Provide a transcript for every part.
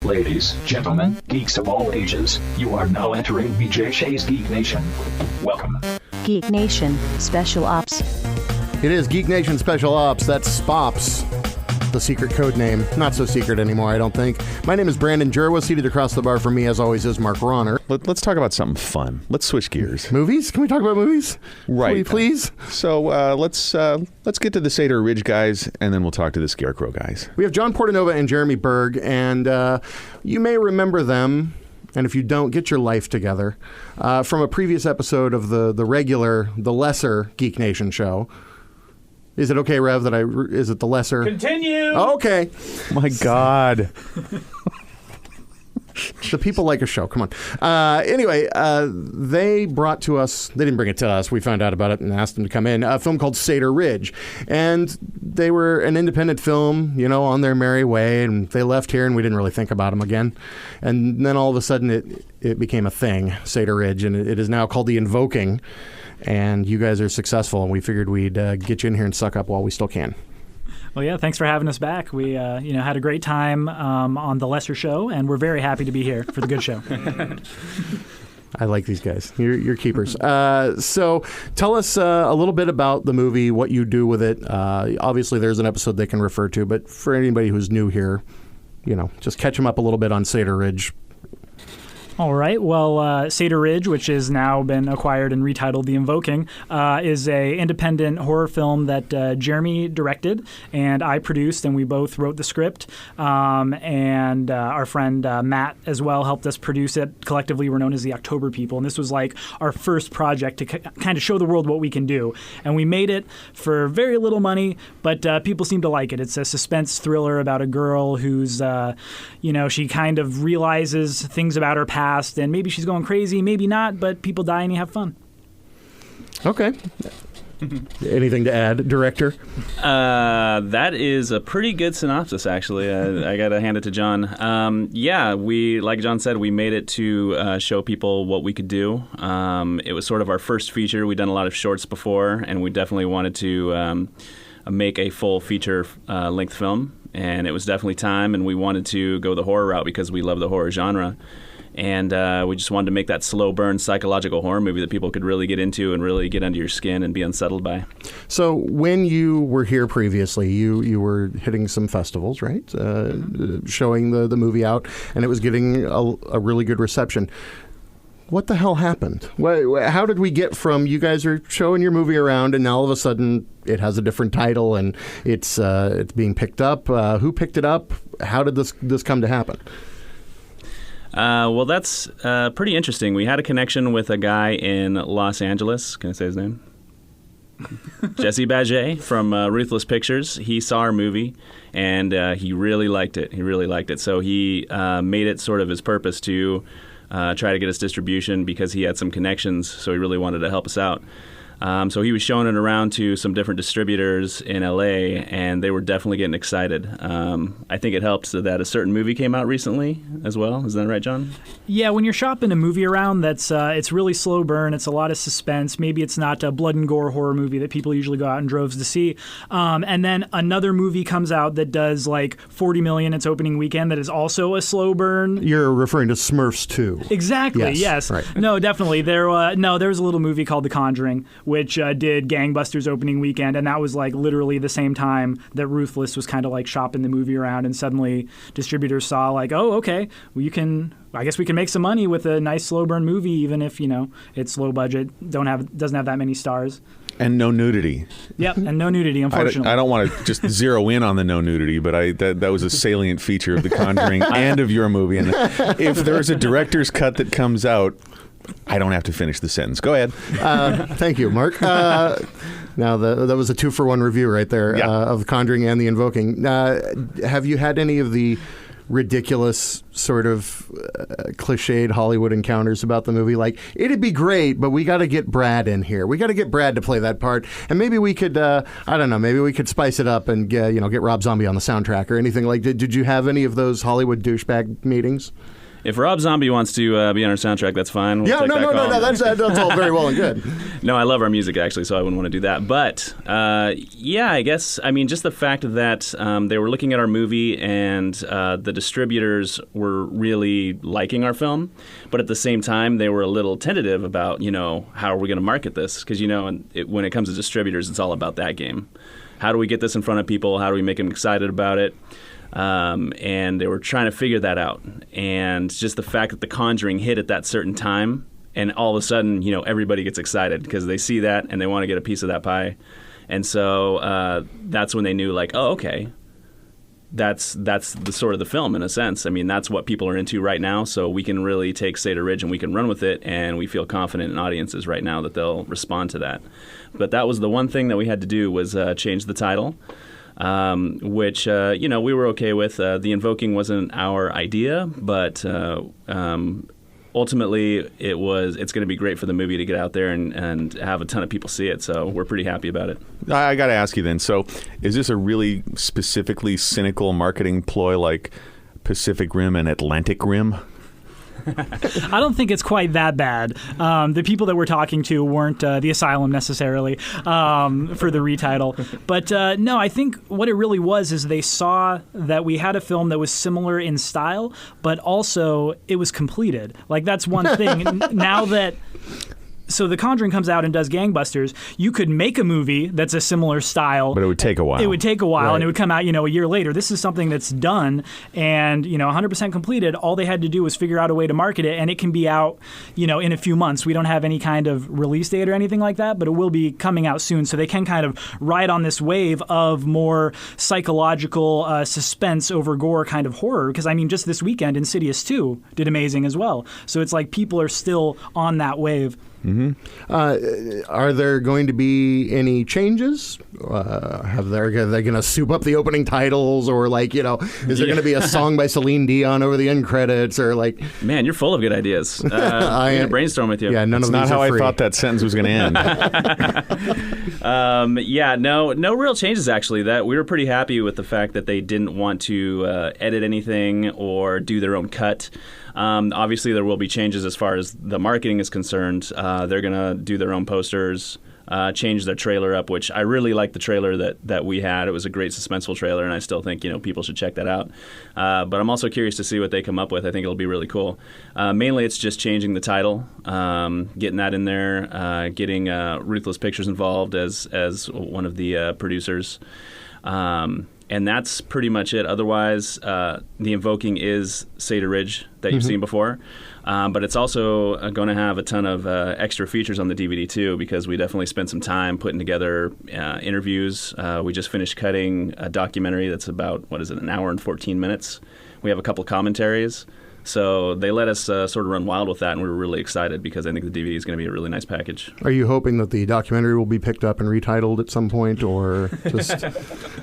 Ladies, gentlemen, geeks of all ages, you are now entering BJ Shea's Geek Nation. Welcome. Geek Nation Special Ops. It is Geek Nation Special Ops. That's SPOPS, the secret code name. Not so secret anymore, I don't think. My name is Brandon Jerwa. Seated across the bar from me, as always, is Mark Ronner. Let's talk about something fun. Let's switch gears. Movies? Can we talk about movies? Right. Please? So let's get to the Cedar Ridge guys, and then we'll talk to the Scarecrow guys. We have John Portanova and Jeremy Berg, and you may remember them. And if you don't, get your life together. From a previous episode of the lesser Geek Nation show. Is it okay, Rev, is it the lesser? Continue! Okay. My God. The people like a show. Come on. Anyway, they brought to us, they didn't bring it to us, we found out about it and asked them to come in, a film called Cedar Ridge. And they were an independent film, on their merry way, and they left here and we didn't really think about them again. And then all of a sudden it became a thing, Cedar Ridge, and it is now called The Invoking. And you guys are successful, and we figured we'd get you in here and suck up while we still can. Well, yeah, thanks for having us back. We, had a great time on the lesser show, and we're very happy to be here for the good show. I like these guys. You're keepers. So tell us a little bit about the movie, what you do with it. Obviously, there's an episode they can refer to, but for anybody who's new here, just catch them up a little bit on Cedar Ridge. All right. Well, Cedar Ridge, which has now been acquired and retitled The Invoking, is a independent horror film that Jeremy directed and I produced, and we both wrote the script. And our friend Matt as well helped us produce it. Collectively, we're known as the October People, and this was like our first project to kind of show the world what we can do. And we made it for very little money, but people seem to like it. It's a suspense thriller about a girl who's, she kind of realizes things about her past. And maybe she's going crazy, maybe not, but people die and you have fun. Okay. Anything to add, director? That is a pretty good synopsis, actually. I got to hand it to John. Like John said, we made it to show people what we could do. It was sort of our first feature. We'd done a lot of shorts before, and we definitely wanted to make a full feature-length film. And it was definitely time, and we wanted to go the horror route because we love the horror genre. And we just wanted to make that slow burn psychological horror movie that people could really get into and really get under your skin and be unsettled by. So when you were here previously, you were hitting some festivals, right? Showing the movie out, and it was getting a really good reception. What the hell happened? How did we get from you guys are showing your movie around and now all of a sudden it has a different title and it's being picked up? Who picked it up? How did this come to happen? Well, that's pretty interesting. We had a connection with a guy in Los Angeles. Can I say his name? Jesse Badget from Ruthless Pictures. He saw our movie, and he really liked it. So he made it sort of his purpose to try to get us distribution because he had some connections, so he really wanted to help us out. So he was showing it around to some different distributors in LA, and they were definitely getting excited. I think it helps that a certain movie came out recently as well. Is that right, John? Yeah, when you're shopping a movie around, it's really slow burn. It's a lot of suspense. Maybe it's not a blood and gore horror movie that people usually go out in droves to see. And then another movie comes out that does like $40 million its opening weekend that is also a slow burn. You're referring to Smurfs 2. Exactly, yes. Right. No, definitely. There was a little movie called The Conjuring, which did gangbusters opening weekend, and that was like literally the same time that Ruthless was kind of like shopping the movie around, and suddenly distributors saw like, oh, okay, well, I guess we can make some money with a nice slow burn movie, even if it's low budget, doesn't have that many stars. And no nudity. Yep, and no nudity, unfortunately. I don't want to just zero in on the no nudity, but that was a salient feature of The Conjuring and of your movie. And if there's a director's cut that comes out, I don't have to finish the sentence. Go ahead. Thank you, Mark. Now, that was a 2-for-1 review right there of The Conjuring and The Invoking. Have you had any of the ridiculous sort of cliched Hollywood encounters about the movie? Like, it'd be great, but we got to get Brad in here. We got to get Brad to play that part. And maybe we could, maybe we could spice it up and get Rob Zombie on the soundtrack or anything like that. Did you have any of those Hollywood douchebag meetings? If Rob Zombie wants to be on our soundtrack, that's fine. We'll take that call. That's all very well and good. No, I love our music, actually, so I wouldn't want to do that. But, yeah, I guess, I mean, just the fact that they were looking at our movie and the distributors were really liking our film, but at the same time, they were a little tentative about, how are we going to market this? Because, when it comes to distributors, it's all about that game. How do we get this in front of people? How do we make them excited about it? And they were trying to figure that out. And just the fact that The Conjuring hit at that certain time, and all of a sudden, everybody gets excited because they see that and they want to get a piece of that pie. And so that's when they knew, like, oh, okay, that's the sort of the film in a sense. I mean, that's what people are into right now. So we can really take Cedar Ridge and we can run with it, and we feel confident in audiences right now that they'll respond to that. But that was the one thing that we had to do was change the title. Which we were okay with. The Invoking wasn't our idea, but ultimately it's going to be great for the movie to get out there and have a ton of people see it. So we're pretty happy about it. I got to ask you then. So is this a really specifically cynical marketing ploy like Pacific Rim and Atlantic Rim? I don't think it's quite that bad. The people that we're talking to weren't the Asylum necessarily for the retitle. But no, I think what it really was is they saw that we had a film that was similar in style, but also it was completed. Like, that's one thing. Now that... So The Conjuring comes out and does gangbusters. You could make a movie that's a similar style. But it would take a while. It would take a while, right. And it would come out, a year later. This is something that's done and, 100% completed. All they had to do was figure out a way to market it, and it can be out, in a few months. We don't have any kind of release date or anything like that, but it will be coming out soon. So they can kind of ride on this wave of more psychological suspense over gore kind of horror. Because, just this weekend, Insidious 2 did amazing as well. So it's like people are still on that wave. Mm-hmm. Are there going to be any changes? Are they going to soup up the opening titles, or is there going to be a song by Celine Dion over the end credits, or like? Man, you're full of good ideas. I need to brainstorm with you. Yeah, none of these not how are free. I thought that sentence was going to end. No real changes actually. That we were pretty happy with the fact that they didn't want to edit anything or do their own cut. Obviously, there will be changes as far as the marketing is concerned. They're going to do their own posters, change their trailer up, which I really like the trailer that we had. It was a great suspenseful trailer, and I still think people should check that out. But I'm also curious to see what they come up with. I think it'll be really cool. Mainly, it's just changing the title, getting that in there, getting Ruthless Pictures involved as one of the producers. And that's pretty much it. Otherwise, The Invoking is Cedar Ridge that you've seen before. But it's also going to have a ton of extra features on the DVD, too, because we definitely spent some time putting together interviews. We just finished cutting a documentary that's about, an hour and 14 minutes. We have a couple commentaries. So they let us sort of run wild with that, and we were really excited because I think the DVD is going to be a really nice package. Are you hoping that the documentary will be picked up and retitled at some point, or just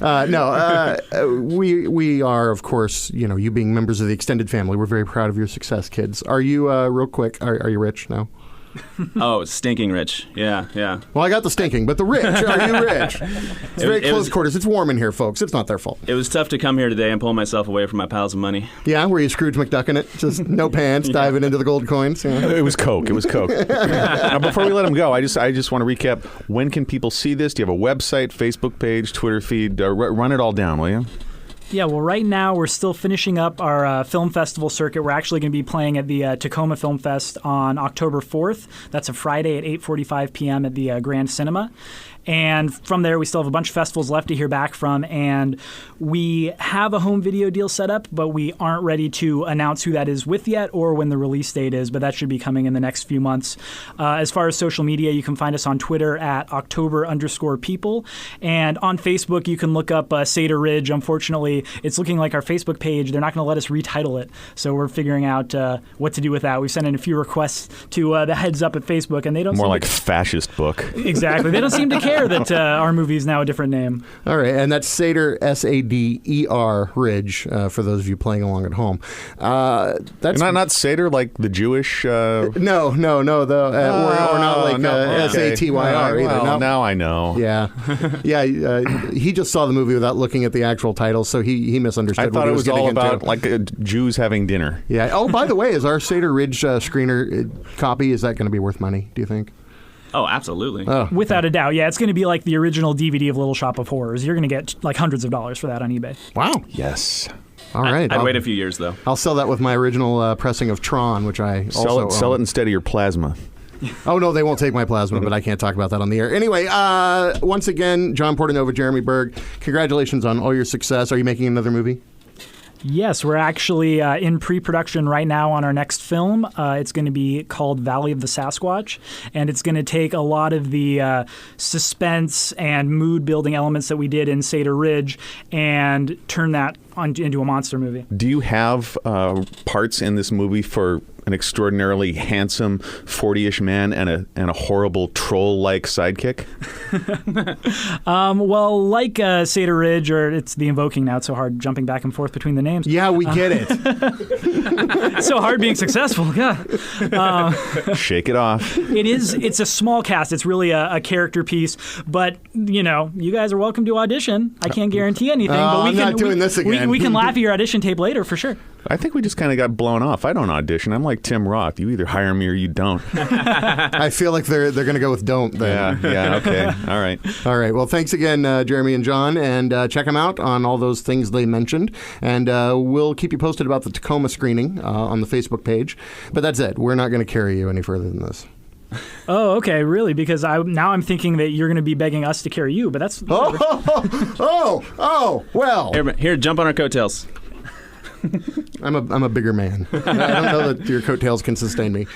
no? We are, of course, you being members of the extended family, we're very proud of your success, kids. Are you real quick? Are you rich now? Oh, stinking rich. Yeah. Well, I got the stinking, but the rich. Are you rich? It's very close quarters. It's warm in here, folks. It's not their fault. It was tough to come here today and pull myself away from my piles of money. Yeah, were you Scrooge McDucking it? Just no pants, diving into the gold coins? Yeah. It was Coke. Now, before we let them go, I just want to recap. When can people see this? Do you have a website, Facebook page, Twitter feed? Run it all down, will you? Yeah, well, right now we're still finishing up our film festival circuit. We're actually going to be playing at the Tacoma Film Fest on October 4th. That's a Friday at 8:45 p.m. at the Grand Cinema. And from there, we still have a bunch of festivals left to hear back from. And we have a home video deal set up, but we aren't ready to announce who that is with yet or when the release date is. But that should be coming in the next few months. As far as social media, you can find us on Twitter at October_people. And on Facebook, you can look up Cedar Ridge. Unfortunately, it's looking like our Facebook page, they're not going to let us retitle it. So we're figuring out what to do with that. We've sent in a few requests to the heads up at Facebook, and they don't More like fascist book. Exactly. They don't seem to care that our movie is now a different name. All right, and that's Sader, Sader Ridge, for those of you playing along at home. That's not Seder like the Jewish. No, or not like Satyr either. Well, no. Now I know. Yeah, he just saw the movie without looking at the actual title, so he misunderstood. I thought what it he was getting all into. about like Jews having dinner. Yeah. Oh, by the way, is our Cedar Ridge screener copy, is that going to be worth money, do you think? Oh, absolutely. Oh. Without a doubt, yeah, it's going to be like the original DVD of Little Shop of Horrors. You're going to get like hundreds of dollars for that on eBay. Wow. Yes. All right. I'd wait a few years though. I'll sell that with my original pressing of Tron, which I also Sell it own. instead of your plasma. Oh, no, they won't take my plasma, but I can't talk about that on the air. Anyway, once again, John Portanova, Jeremy Berg, congratulations on all your success. Are you making another movie? Yes, we're actually in pre-production right now on our next film. It's going to be called Valley of the Sasquatch, and it's going to take a lot of the suspense and mood-building elements that we did in Cedar Ridge and turn that into a monster movie. Do you have parts in this movie for an extraordinarily handsome 40-ish man and a horrible troll-like sidekick? Well, like Cedar Ridge, or it's the Invoking now. It's so hard jumping back and forth between the names. Yeah, we get it. It's so hard being successful. Yeah. Shake it off. It's a small cast. It's really a character piece. But, you guys are welcome to audition. I can't guarantee anything. But I'm not doing this again. We can laugh at your audition tape later for sure. I think we just kind of got blown off. I don't audition. I'm like Tim Roth. You either hire me or you don't. I feel like they're going to go with don't then. Yeah, okay. All right. All right. Well, thanks again, Jeremy and John, and check them out on all those things they mentioned. And we'll keep you posted about the Tacoma screening on the Facebook page. But that's it. We're not going to carry you any further than this. Oh, okay, really? Because now I'm thinking that you're going to be begging us to carry you, but that's... Well. Here, jump on our coattails. I'm a bigger man. I don't know that your coattails can sustain me.